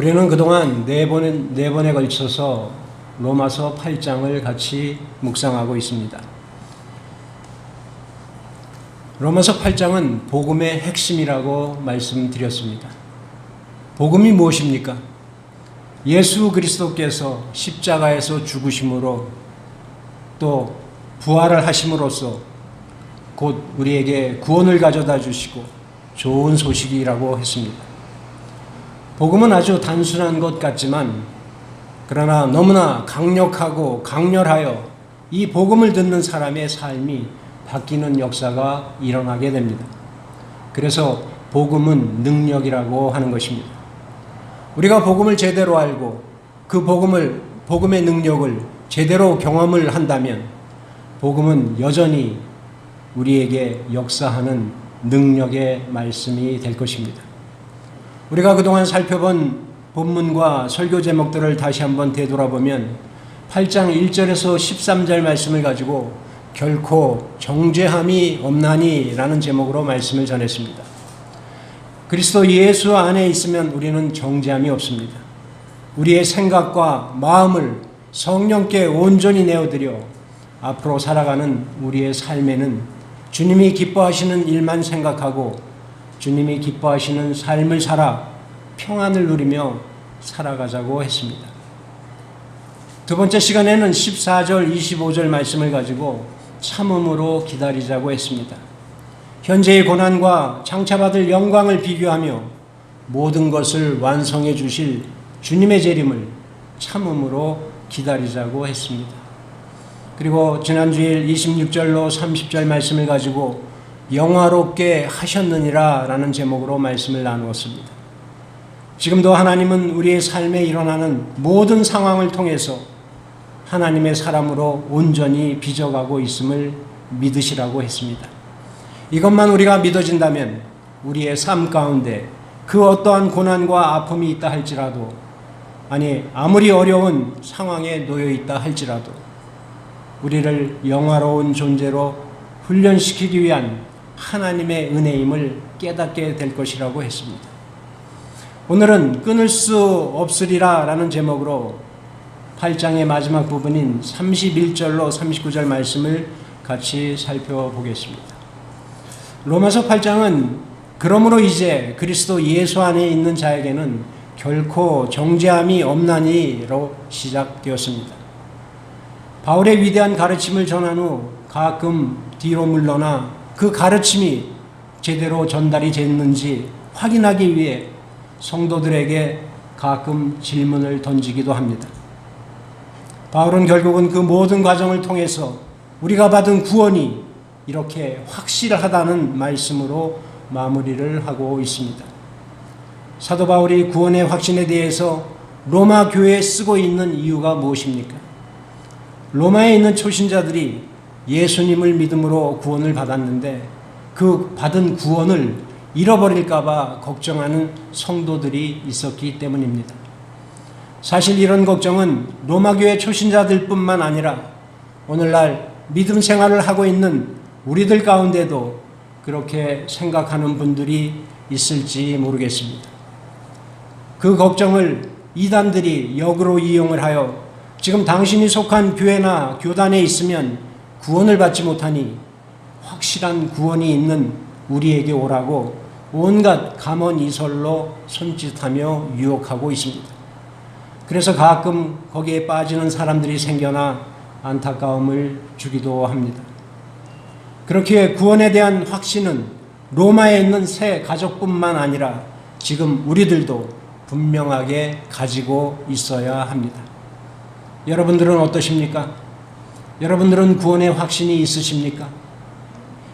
우리는 그동안 네 번에 걸쳐서 로마서 8장을 같이 묵상하고 있습니다. 로마서 8장은 복음의 핵심이라고 말씀드렸습니다. 복음이 무엇입니까? 예수 그리스도께서 십자가에서 죽으심으로 또 부활을 하심으로써 곧 우리에게 구원을 가져다 주시고 좋은 소식이라고 했습니다. 복음은 아주 단순한 것 같지만 그러나 너무나 강력하고 강렬하여 이 복음을 듣는 사람의 삶이 바뀌는 역사가 일어나게 됩니다. 그래서 복음은 능력이라고 하는 것입니다. 우리가 복음을 제대로 알고 그 복음의 능력을 제대로 경험을 한다면 복음은 여전히 우리에게 역사하는 능력의 말씀이 될 것입니다. 우리가 그동안 살펴본 본문과 설교 제목들을 다시 한번 되돌아보면 8장 1절에서 13절 말씀을 가지고 결코 정죄함이 없나니 라는 제목으로 말씀을 전했습니다. 그리스도 예수 안에 있으면 우리는 정죄함이 없습니다. 우리의 생각과 마음을 성령께 온전히 내어드려 앞으로 살아가는 우리의 삶에는 주님이 기뻐하시는 일만 생각하고 주님이 기뻐하시는 삶을 살아 평안을 누리며 살아가자고 했습니다. 두 번째 시간에는 14절, 25절 말씀을 가지고 참음으로 기다리자고 했습니다. 현재의 고난과 장차받을 영광을 비교하며 모든 것을 완성해 주실 주님의 재림을 참음으로 기다리자고 했습니다. 그리고 지난주일 26절로 30절 말씀을 가지고 영화롭게 하셨느니라 라는 제목으로 말씀을 나누었습니다. 지금도 하나님은 우리의 삶에 일어나는 모든 상황을 통해서 하나님의 사람으로 온전히 빚어가고 있음을 믿으시라고 했습니다. 이것만 우리가 믿어진다면 우리의 삶 가운데 그 어떠한 고난과 아픔이 있다 할지라도 아무리 어려운 상황에 놓여 있다 할지라도 우리를 영화로운 존재로 훈련시키기 위한 하나님의 은혜임을 깨닫게 될 것이라고 했습니다. 오늘은 끊을 수 없으리라 라는 제목으로 8장의 마지막 부분인 31절로 39절 말씀을 같이 살펴보겠습니다. 로마서 8장은 그러므로 이제 그리스도 예수 안에 있는 자에게는 결코 정죄함이 없나니로 시작되었습니다. 바울의 위대한 가르침을 전한 후 가끔 뒤로 물러나 그 가르침이 제대로 전달이 됐는지 확인하기 위해 성도들에게 가끔 질문을 던지기도 합니다. 바울은 결국은 그 모든 과정을 통해서 우리가 받은 구원이 이렇게 확실하다는 말씀으로 마무리를 하고 있습니다. 사도 바울이 구원의 확신에 대해서 로마 교회에 쓰고 있는 이유가 무엇입니까? 로마에 있는 초신자들이 예수님을 믿음으로 구원을 받았는데 그 받은 구원을 잃어버릴까 봐 걱정하는 성도들이 있었기 때문입니다. 사실 이런 걱정은 로마교회 초신자들 뿐만 아니라 오늘날 믿음 생활을 하고 있는 우리들 가운데도 그렇게 생각하는 분들이 있을지 모르겠습니다. 그 걱정을 이단들이 역으로 이용을 하여 지금 당신이 속한 교회나 교단에 있으면 구원을 받지 못하니 확실한 구원이 있는 우리에게 오라고 온갖 감언이설로 손짓하며 유혹하고 있습니다. 그래서 가끔 거기에 빠지는 사람들이 생겨나 안타까움을 주기도 합니다. 그렇게 구원에 대한 확신은 로마에 있는 새 가족뿐만 아니라 지금 우리들도 분명하게 가지고 있어야 합니다. 여러분들은 어떠십니까? 여러분들은 구원의 확신이 있으십니까?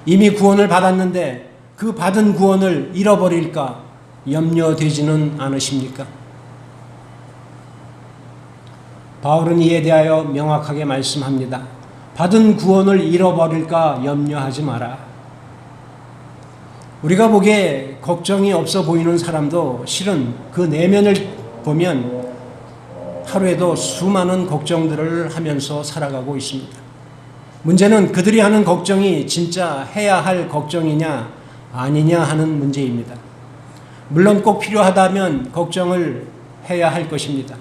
이미 구원을 받았는데 그 받은 구원을 잃어버릴까 염려되지는 않으십니까? 바울은 이에 대하여 명확하게 말씀합니다. 받은 구원을 잃어버릴까 염려하지 마라. 우리가 보기에 걱정이 없어 보이는 사람도 실은 그 내면을 보면 하루에도 수많은 걱정들을 하면서 살아가고 있습니다. 문제는 그들이 하는 걱정이 진짜 해야 할 걱정이냐 아니냐 하는 문제입니다. 물론 꼭 필요하다면 걱정을 해야 할 것입니다.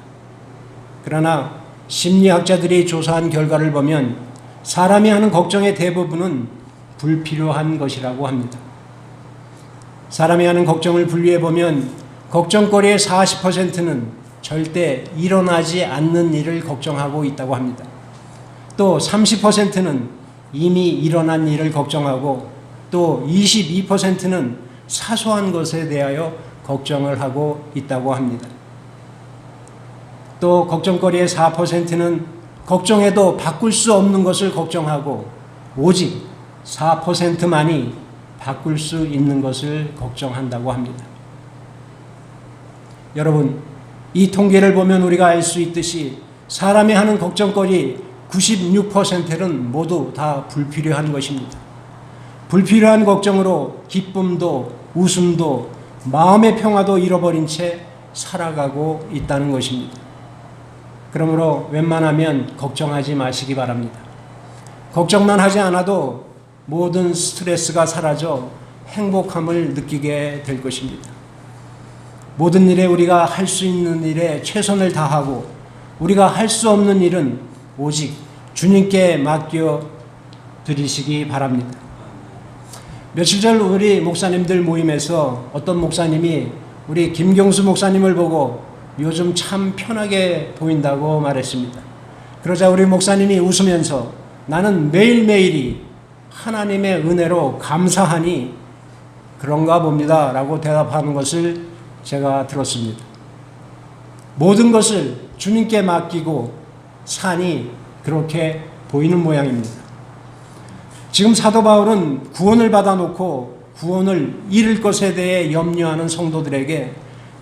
그러나 심리학자들이 조사한 결과를 보면 사람이 하는 걱정의 대부분은 불필요한 것이라고 합니다. 사람이 하는 걱정을 분류해 보면 걱정거리의 40%는 절대 일어나지 않는 일을 걱정하고 있다고 합니다. 또 30%는 이미 일어난 일을 걱정하고 또 22%는 사소한 것에 대하여 걱정을 하고 있다고 합니다. 또 걱정거리의 4%는 걱정해도 바꿀 수 없는 것을 걱정하고 오직 4%만이 바꿀 수 있는 것을 걱정한다고 합니다. 여러분, 이 통계를 보면 우리가 알 수 있듯이 사람이 하는 걱정거리 96%는 모두 다 불필요한 것입니다. 불필요한 걱정으로 기쁨도 웃음도 마음의 평화도 잃어버린 채 살아가고 있다는 것입니다. 그러므로 웬만하면 걱정하지 마시기 바랍니다. 걱정만 하지 않아도 모든 스트레스가 사라져 행복함을 느끼게 될 것입니다. 모든 일에 우리가 할 수 있는 일에 최선을 다하고 우리가 할 수 없는 일은 오직 주님께 맡겨 드리시기 바랍니다. 며칠 전 우리 목사님들 모임에서 어떤 목사님이 우리 김경수 목사님을 보고 요즘 참 편하게 보인다고 말했습니다. 그러자 우리 목사님이 웃으면서 나는 매일매일이 하나님의 은혜로 감사하니 그런가 봅니다 라고 대답하는 것을 제가 들었습니다. 모든 것을 주님께 맡기고 사니 그렇게 보이는 모양입니다. 지금 사도 바울은 구원을 받아놓고 구원을 잃을 것에 대해 염려하는 성도들에게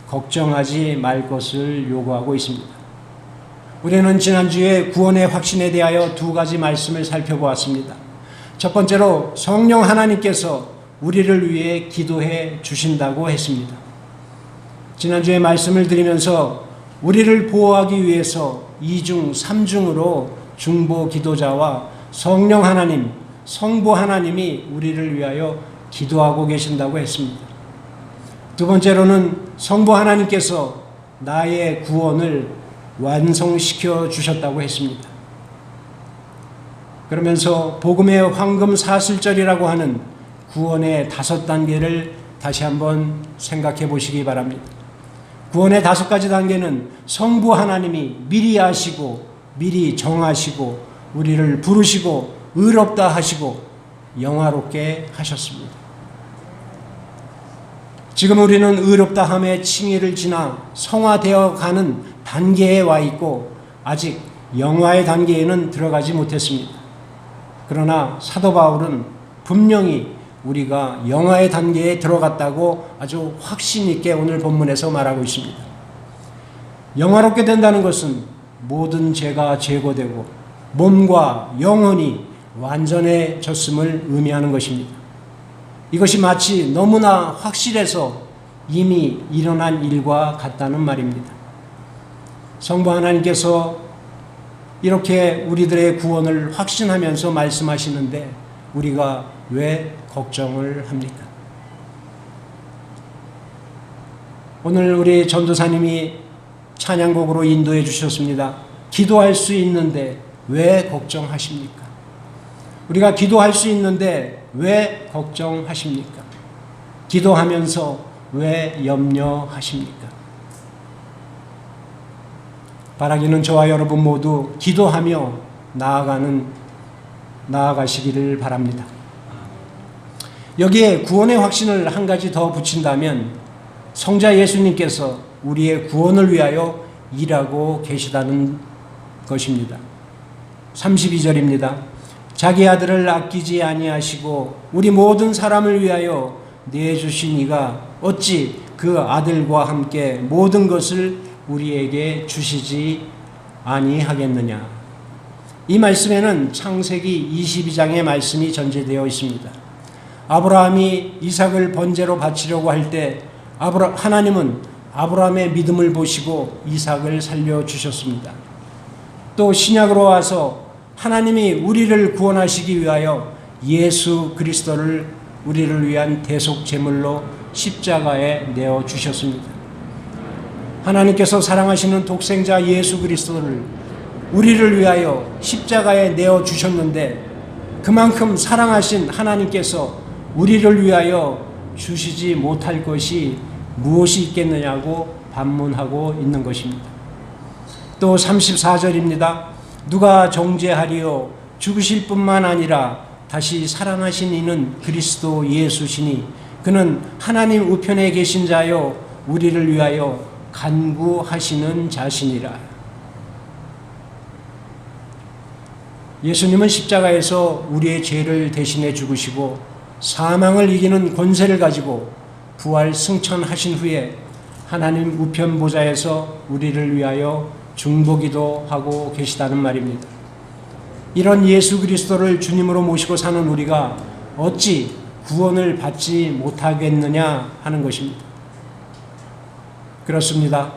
걱정하지 말 것을 요구하고 있습니다. 우리는 지난주에 구원의 확신에 대하여 두 가지 말씀을 살펴보았습니다. 첫 번째로 성령 하나님께서 우리를 위해 기도해 주신다고 했습니다. 지난주에 말씀을 드리면서 우리를 보호하기 위해서 2중, 3중으로 중보 기도자와 성령 하나님, 성부 하나님이 우리를 위하여 기도하고 계신다고 했습니다. 두 번째로는 성부 하나님께서 나의 구원을 완성시켜 주셨다고 했습니다. 그러면서 복음의 황금 사슬절이라고 하는 구원의 5단계를 다시 한번 생각해 보시기 바랍니다. 구원의 5가지 단계는 성부 하나님이 미리 아시고 미리 정하시고 우리를 부르시고 의롭다 하시고 영화롭게 하셨습니다. 지금 우리는 의롭다 함의 칭의를 지나 성화되어 가는 단계에 와 있고 아직 영화의 단계에는 들어가지 못했습니다. 그러나 사도 바울은 분명히 우리가 영화의 단계에 들어갔다고 아주 확신 있게 오늘 본문에서 말하고 있습니다. 영화롭게 된다는 것은 모든 죄가 제거되고 몸과 영혼이 완전해졌음을 의미하는 것입니다. 이것이 마치 너무나 확실해서 이미 일어난 일과 같다는 말입니다. 성부 하나님께서 이렇게 우리들의 구원을 확신하면서 말씀하시는데 우리가 왜 걱정을 합니까? 오늘 우리 전도사님이 찬양곡으로 인도해 주셨습니다. 기도할 수 있는데 왜 걱정하십니까? 우리가 기도할 수 있는데 왜 걱정하십니까? 기도하면서 왜 염려하십니까? 바라기는 저와 여러분 모두 기도하며 나아가시기를 바랍니다. 여기에 구원의 확신을 한 가지 더 붙인다면 성자 예수님께서 우리의 구원을 위하여 일하고 계시다는 것입니다. 32절입니다. 자기 아들을 아끼지 아니하시고 우리 모든 사람을 위하여 내주신 이가 어찌 그 아들과 함께 모든 것을 우리에게 주시지 아니하겠느냐. 이 말씀에는 창세기 22장의 말씀이 전제되어 있습니다. 아브라함이 이삭을 번제로 바치려고 할 때 하나님은 아브라함의 믿음을 보시고 이삭을 살려주셨습니다. 또 신약으로 와서 하나님이 우리를 구원하시기 위하여 예수 그리스도를 우리를 위한 대속 제물로 십자가에 내어주셨습니다. 하나님께서 사랑하시는 독생자 예수 그리스도를 우리를 위하여 십자가에 내어 주셨는데 그만큼 사랑하신 하나님께서 우리를 위하여 주시지 못할 것이 무엇이 있겠느냐고 반문하고 있는 것입니다. 또 34절입니다. 누가 정죄하리요 죽으실 뿐만 아니라 다시 살아나신 이는 그리스도 예수시니 그는 하나님 우편에 계신 자요 우리를 위하여 간구하시는 자신이라. 예수님은 십자가에서 우리의 죄를 대신해 죽으시고 사망을 이기는 권세를 가지고 부활 승천하신 후에 하나님 우편 보좌에서 우리를 위하여 중보기도 하고 계시다는 말입니다. 이런 예수 그리스도를 주님으로 모시고 사는 우리가 어찌 구원을 받지 못하겠느냐 하는 것입니다. 그렇습니다.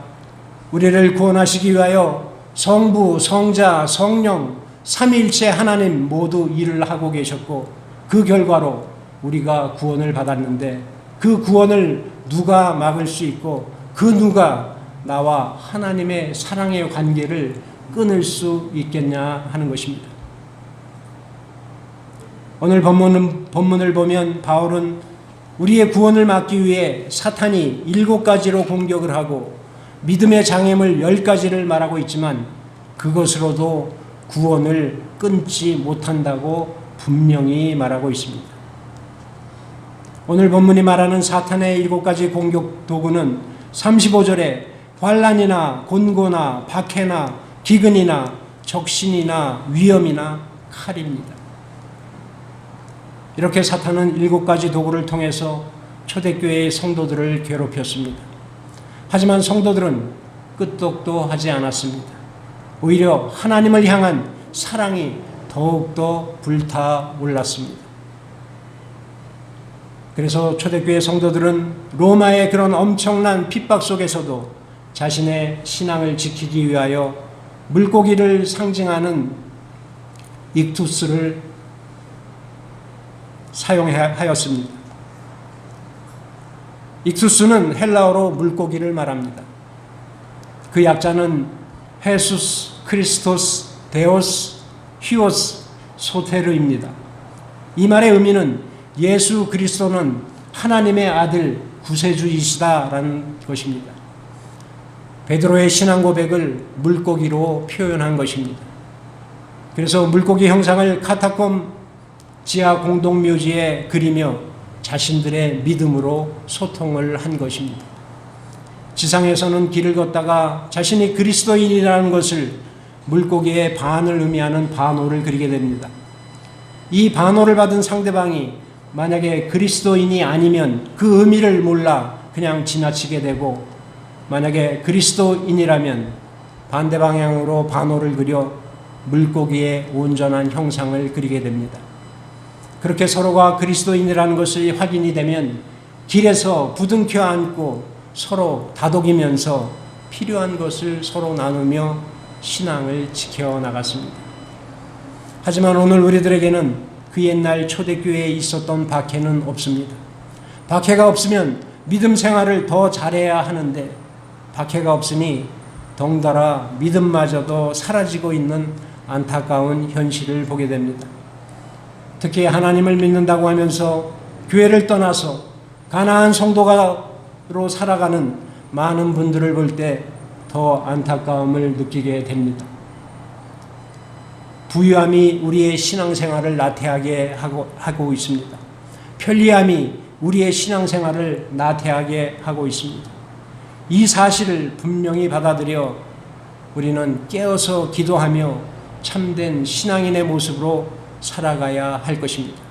우리를 구원하시기 위하여 성부, 성자, 성령, 삼위일체 하나님 모두 일을 하고 계셨고 그 결과로 우리가 구원을 받았는데 그 구원을 누가 막을 수 있고 그 누가 나와 하나님의 사랑의 관계를 끊을 수 있겠냐 하는 것입니다. 오늘 본문을 보면 바울은 우리의 구원을 막기 위해 사탄이 7가지로 공격을 하고 믿음의 장애물 10가지를 말하고 있지만 그것으로도 구원을 끊지 못한다고 분명히 말하고 있습니다. 오늘 본문이 말하는 사탄의 7가지 공격 도구는 35절에 환난이나 곤고나 박해나 기근이나 적신이나 위험이나 칼입니다. 이렇게 사탄은 7가지 도구를 통해서 초대교회의 성도들을 괴롭혔습니다. 하지만 성도들은 끄떡도 하지 않았습니다. 오히려 하나님을 향한 사랑이 더욱더 불타올랐습니다. 그래서 초대교회 성도들은 로마의 그런 엄청난 핍박 속에서도 자신의 신앙을 지키기 위하여 물고기를 상징하는 익투스를 사용하였습니다. 익투스는 헬라어로 물고기를 말합니다. 그 약자는 헤수스, 크리스토스, 데오스, 히오스, 소테르입니다. 이 말의 의미는 예수 그리스도는 하나님의 아들 구세주이시다라는 것입니다. 베드로의 신앙 고백을 물고기로 표현한 것입니다. 그래서 물고기 형상을 카타콤 지하 공동묘지에 그리며 자신들의 믿음으로 소통을 한 것입니다. 지상에서는 길을 걷다가 자신이 그리스도인이라는 것을 물고기의 반을 의미하는 반호를 그리게 됩니다. 이 반호를 받은 상대방이 만약에 그리스도인이 아니면 그 의미를 몰라 그냥 지나치게 되고 만약에 그리스도인이라면 반대 방향으로 반호를 그려 물고기의 온전한 형상을 그리게 됩니다. 그렇게 서로가 그리스도인이라는 것이 확인이 되면 길에서 부둥켜 안고 서로 다독이면서 필요한 것을 서로 나누며 신앙을 지켜나갔습니다. 하지만 오늘 우리들에게는 그 옛날 초대교회에 있었던 박해는 없습니다. 박해가 없으면 믿음 생활을 더 잘해야 하는데 박해가 없으니 덩달아 믿음마저도 사라지고 있는 안타까운 현실을 보게 됩니다. 특히 하나님을 믿는다고 하면서 교회를 떠나서 가나안 성도가로 살아가는 많은 분들을 볼 때 더 안타까움을 느끼게 됩니다. 부유함이 우리의 신앙생활을 나태하게 하고 있습니다. 편리함이 우리의 신앙생활을 나태하게 하고 있습니다. 이 사실을 분명히 받아들여 우리는 깨어서 기도하며 참된 신앙인의 모습으로 살아가야 할 것입니다.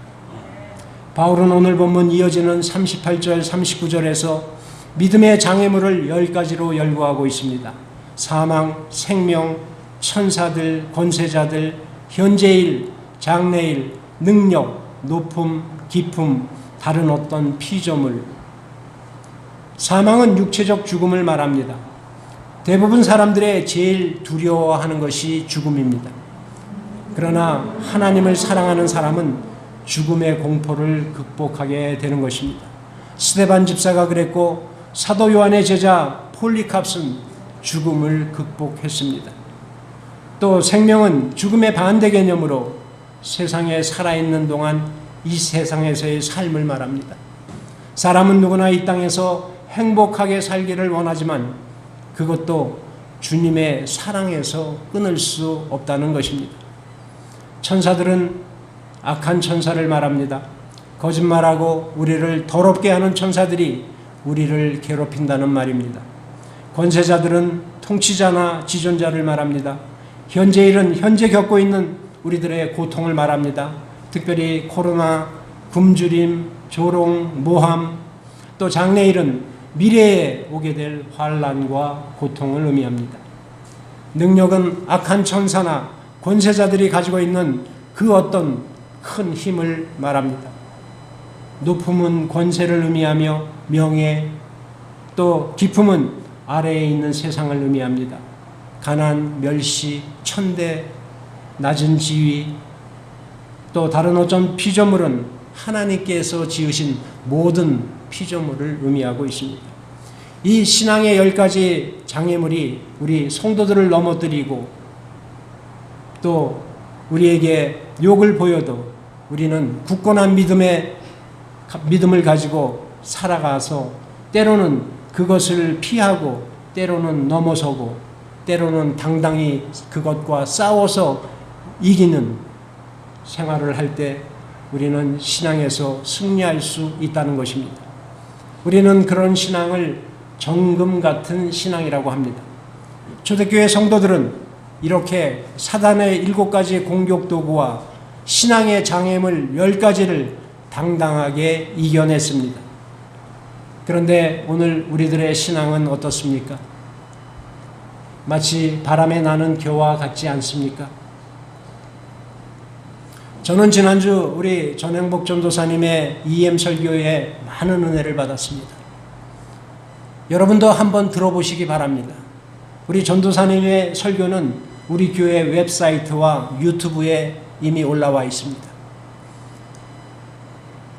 바울은 오늘 본문 이어지는 38절, 39절에서 믿음의 장애물을 10가지로 열거하고 있습니다. 사망, 생명, 천사들, 권세자들, 현재일, 장래일, 능력, 높음, 깊음, 다른 어떤 피조물. 사망은 육체적 죽음을 말합니다. 대부분 사람들의 제일 두려워하는 것이 죽음입니다. 그러나 하나님을 사랑하는 사람은 죽음의 공포를 극복하게 되는 것입니다. 스데반 집사가 그랬고 사도 요한의 제자 폴리캅스는 죽음을 극복했습니다. 또 생명은 죽음의 반대 개념으로 세상에 살아있는 동안 이 세상에서의 삶을 말합니다. 사람은 누구나 이 땅에서 행복하게 살기를 원하지만 그것도 주님의 사랑에서 끊을 수 없다는 것입니다. 천사들은 악한 천사를 말합니다. 거짓말하고 우리를 더럽게 하는 천사들이 우리를 괴롭힌다는 말입니다. 권세자들은 통치자나 지존자를 말합니다. 현재일은 현재 겪고 있는 우리들의 고통을 말합니다. 특별히 코로나, 굶주림, 조롱, 모함, 또 장래일은 미래에 오게 될 환난과 고통을 의미합니다. 능력은 악한 천사나 권세자들이 가지고 있는 그 어떤 큰 힘을 말합니다. 높음은 권세를 의미하며 명예, 또 깊음은 아래에 있는 세상을 의미합니다. 가난, 멸시, 천대, 낮은 지위, 또 다른 어떤 피조물은 하나님께서 지으신 모든 피조물을 의미하고 있습니다. 이 신앙의 10가지 장애물이 우리 성도들을 넘어뜨리고 또 우리에게 욕을 보여도 우리는 굳건한 믿음을 가지고 살아가서 때로는 그것을 피하고 때로는 넘어서고 때로는 당당히 그것과 싸워서 이기는 생활을 할 때 우리는 신앙에서 승리할 수 있다는 것입니다. 우리는 그런 신앙을 정금 같은 신앙이라고 합니다. 초대교회 성도들은 이렇게 사단의 7가지 공격 도구와 신앙의 장애물 10가지를 당당하게 이겨냈습니다. 그런데 오늘 우리들의 신앙은 어떻습니까? 마치 바람에 나는 겨와 같지 않습니까? 저는 지난주 우리 전행복 전도사님의 EM 설교에 많은 은혜를 받았습니다. 여러분도 한번 들어보시기 바랍니다. 우리 전도사님의 설교는 우리 교회 웹사이트와 유튜브에 이미 올라와 있습니다.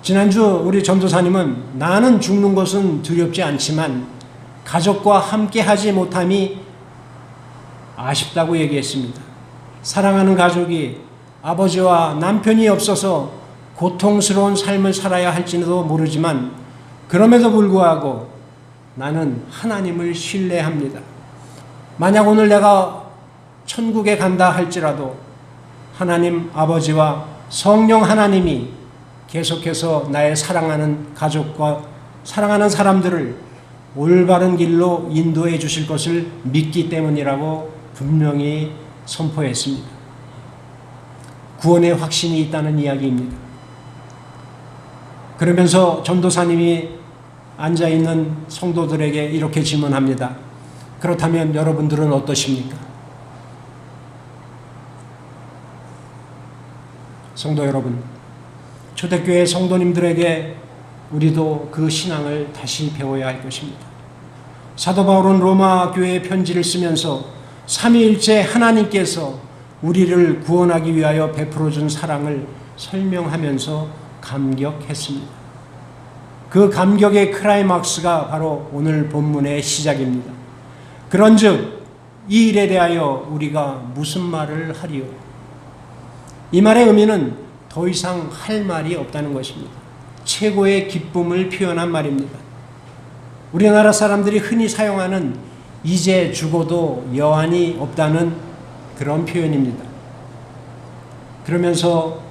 지난주 우리 전도사님은 나는 죽는 것은 두렵지 않지만 가족과 함께 하지 못함이 아쉽다고 얘기했습니다. 사랑하는 가족이 아버지와 남편이 없어서 고통스러운 삶을 살아야 할지도 모르지만 그럼에도 불구하고 나는 하나님을 신뢰합니다. 만약 오늘 내가 천국에 간다 할지라도 하나님 아버지와 성령 하나님이 계속해서 나의 사랑하는 가족과 사랑하는 사람들을 올바른 길로 인도해 주실 것을 믿기 때문이라고 분명히 선포했습니다. 구원의 확신이 있다는 이야기입니다. 그러면서 전도사님이 앉아있는 성도들에게 이렇게 질문합니다. 그렇다면 여러분들은 어떠십니까? 성도 여러분, 초대교회 성도님들에게 우리도 그 신앙을 다시 배워야 할 것입니다. 사도 바울은 로마 교회에 편지를 쓰면서 삼위일체 하나님께서 우리를 구원하기 위하여 베풀어준 사랑을 설명하면서 감격했습니다. 그 감격의 클라이막스가 바로 오늘 본문의 시작입니다. 그런즉 이 일에 대하여 우리가 무슨 말을 하리요? 이 말의 의미는 더 이상 할 말이 없다는 것입니다. 최고의 기쁨을 표현한 말입니다. 우리나라 사람들이 흔히 사용하는 이제 죽어도 여한이 없다는 그런 표현입니다. 그러면서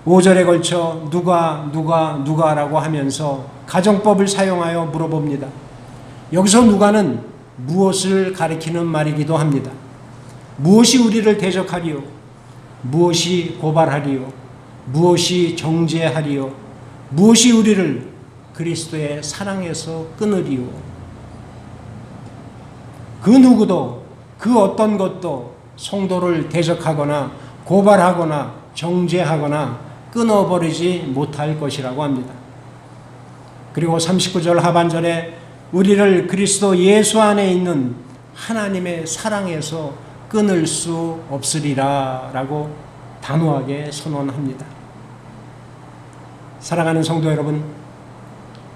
5절에 걸쳐 누가라고 하면서 가정법을 사용하여 물어봅니다. 여기서 누가는 무엇을 가리키는 말이기도 합니다. 무엇이 우리를 대적하리요? 무엇이 고발하리요? 무엇이 정죄하리요? 무엇이 우리를 그리스도의 사랑에서 끊으리요? 그 누구도 그 어떤 것도 성도를 대적하거나 고발하거나 정죄하거나 끊어버리지 못할 것이라고 합니다. 그리고 39절 하반절에 우리를 그리스도 예수 안에 있는 하나님의 사랑에서 끊을 수 없으리라 라고 단호하게 선언합니다. 사랑하는 성도 여러분,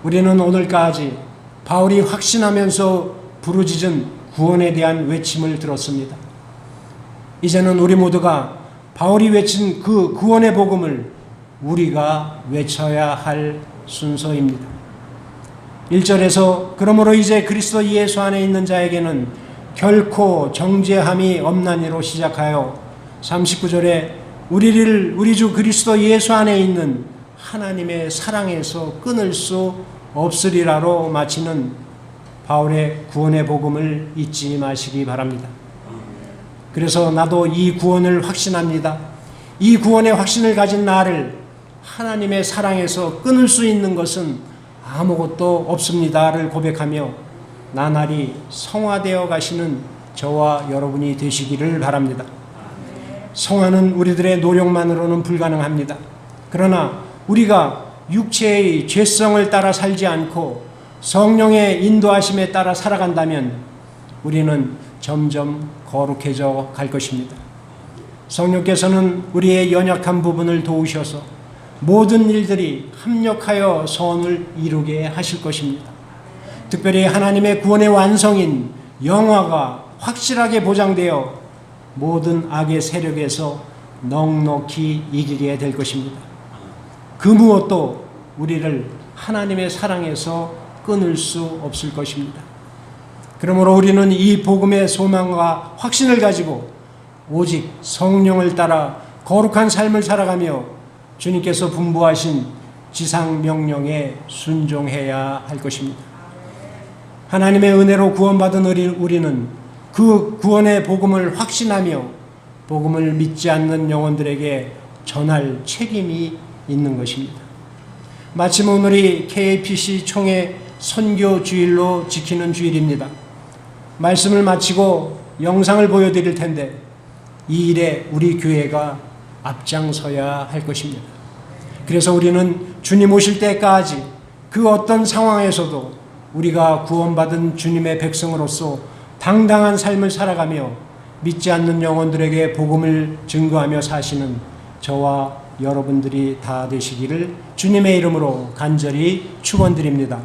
우리는 오늘까지 바울이 확신하면서 부르짖은 구원에 대한 외침을 들었습니다. 이제는 우리 모두가 바울이 외친 그 구원의 복음을 우리가 외쳐야 할 순서입니다. 1절에서 그러므로 이제 그리스도 예수 안에 있는 자에게는 결코 정죄함이 없나니로 시작하여 39절에 우리 주 그리스도 예수 안에 있는 하나님의 사랑에서 끊을 수 없으리라로 마치는 바울의 구원의 복음을 잊지 마시기 바랍니다. 그래서 나도 이 구원을 확신합니다. 이 구원의 확신을 가진 나를 하나님의 사랑에서 끊을 수 있는 것은 아무것도 없습니다를 고백하며 나날이 성화되어 가시는 저와 여러분이 되시기를 바랍니다. 성화는 우리들의 노력만으로는 불가능합니다. 그러나 우리가 육체의 죄성을 따라 살지 않고 성령의 인도하심에 따라 살아간다면 우리는 점점 거룩해져 갈 것입니다. 성령께서는 우리의 연약한 부분을 도우셔서 모든 일들이 합력하여 선을 이루게 하실 것입니다. 특별히 하나님의 구원의 완성인 영화가 확실하게 보장되어 모든 악의 세력에서 넉넉히 이기게 될 것입니다. 그 무엇도 우리를 하나님의 사랑에서 끊을 수 없을 것입니다. 그러므로 우리는 이 복음의 소망과 확신을 가지고 오직 성령을 따라 거룩한 삶을 살아가며 주님께서 분부하신 지상 명령에 순종해야 할 것입니다. 하나님의 은혜로 구원받은 우리는 그 구원의 복음을 확신하며 복음을 믿지 않는 영혼들에게 전할 책임이 있는 것입니다. 마침 오늘이 KAPC 총회 선교 주일로 지키는 주일입니다. 말씀을 마치고 영상을 보여드릴 텐데 이 일에 우리 교회가 앞장서야 할 것입니다. 그래서 우리는 주님 오실 때까지 그 어떤 상황에서도 우리가 구원받은 주님의 백성으로서 당당한 삶을 살아가며 믿지 않는 영혼들에게 복음을 증거하며 사시는 저와 여러분들이 다 되시기를 주님의 이름으로 간절히 축원드립니다.